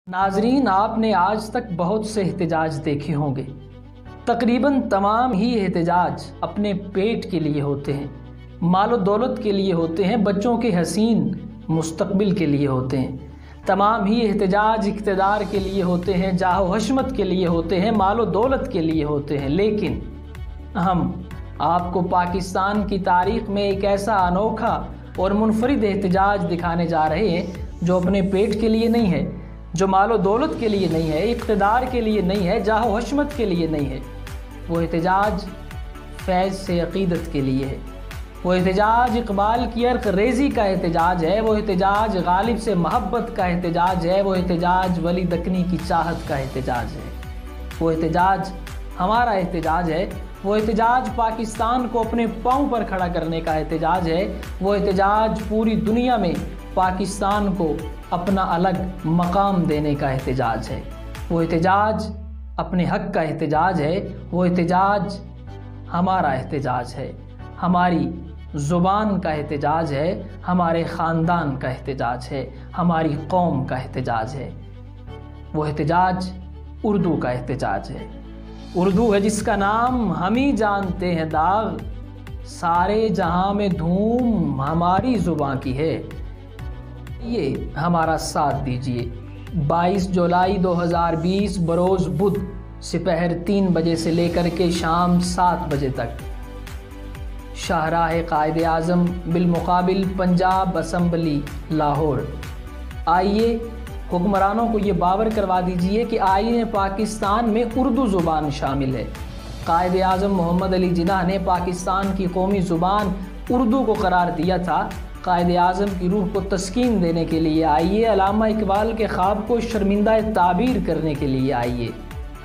ناظرین، آپ نے آج تک بہت سے احتجاج دیکھے ہوں گے۔ تقریباً تمام ہی احتجاج اپنے پیٹ کے لیے ہوتے ہیں، مال و دولت کے لیے ہوتے ہیں، بچوں کے حسین مستقبل کے لیے ہوتے ہیں۔ تمام ہی احتجاج اقتدار کے لیے ہوتے ہیں، جاہ و حشمت کے لیے ہوتے ہیں، مال و دولت کے لیے ہوتے ہیں۔ لیکن ہم آپ کو پاکستان کی تاریخ میں ایک ایسا انوکھا اور منفرد احتجاج دکھانے جا رہے ہیں جو اپنے پیٹ کے لیے نہیں ہے، جو مال و دولت کے لیے نہیں ہے، اقتدار کے لیے نہیں ہے، جاہ و حشمت کے لیے نہیں ہے۔ وہ احتجاج فیض سے عقیدت کے لیے ہے، وہ احتجاج اقبال کی عرق ریزی کا احتجاج ہے، وہ احتجاج غالب سے محبت کا احتجاج ہے، وہ احتجاج ولی دکنی کی چاہت کا احتجاج ہے۔ وہ احتجاج ہمارا احتجاج ہے، وہ احتجاج پاکستان کو اپنے پاؤں پر کھڑا کرنے کا احتجاج ہے، وہ احتجاج پوری دنیا میں پاکستان کو اپنا الگ مقام دینے کا احتجاج ہے۔ وہ احتجاج اپنے حق کا احتجاج ہے، وہ احتجاج ہمارا احتجاج ہے، ہماری زبان کا احتجاج ہے، ہمارے خاندان کا احتجاج ہے، ہماری قوم کا احتجاج ہے۔ وہ احتجاج اردو کا احتجاج ہے۔ اردو ہے جس کا نام ہم ہی جانتے ہیں داغ، سارے جہاں میں دھوم ہماری زباں کی ہے۔ یہ ہمارا ساتھ دیجئے 22 جولائی 2020 بروز بدھ سپہر 3 بجے سے لے کر کے شام 7 بجے تک شاہراہ قائد اعظم بالمقابل پنجاب اسمبلی لاہور۔ آئیے حکمرانوں کو یہ باور کروا دیجئے کہ آئین پاکستان میں اردو زبان شامل ہے۔ قائد اعظم محمد علی جناح نے پاکستان کی قومی زبان اردو کو قرار دیا تھا۔ قائد اعظم کی روح کو تسکین دینے کے لیے آئیے، علامہ اقبال کے خواب کو شرمندہ تعبیر کرنے کے لیے آئیے،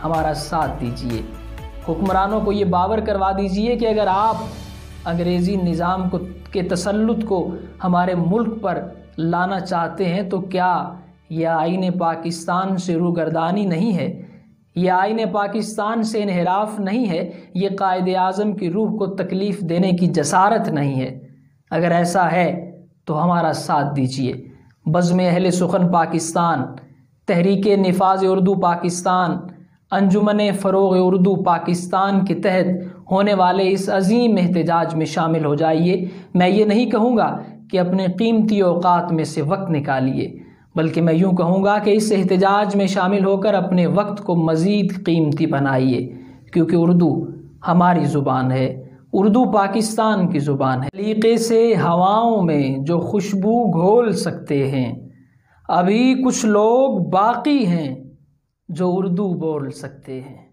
ہمارا ساتھ دیجئے۔ حکمرانوں کو یہ باور کروا دیجئے کہ اگر آپ انگریزی نظام کے تسلط کو ہمارے ملک پر لانا چاہتے ہیں تو کیا یہ آئین پاکستان سے روگردانی نہیں ہے، یہ آئین پاکستان سے انحراف نہیں ہے، یہ قائد اعظم کی روح کو تکلیف دینے کی جسارت نہیں ہے؟ اگر ایسا ہے تو ہمارا ساتھ دیجئے۔ بزم اہل سخن پاکستان، تحریک نفاذ اردو پاکستان، انجمن فروغ اردو پاکستان کے تحت ہونے والے اس عظیم احتجاج میں شامل ہو جائیے۔ میں یہ نہیں کہوں گا کہ اپنے قیمتی اوقات میں سے وقت نکالیے، بلکہ میں یوں کہوں گا کہ اس احتجاج میں شامل ہو کر اپنے وقت کو مزید قیمتی بنائیے، کیونکہ اردو ہماری زبان ہے، اردو پاکستان کی زبان ہے۔ سلیقے سے ہواؤں میں جو خوشبو گھول سکتے ہیں، ابھی کچھ لوگ باقی ہیں جو اردو بول سکتے ہیں۔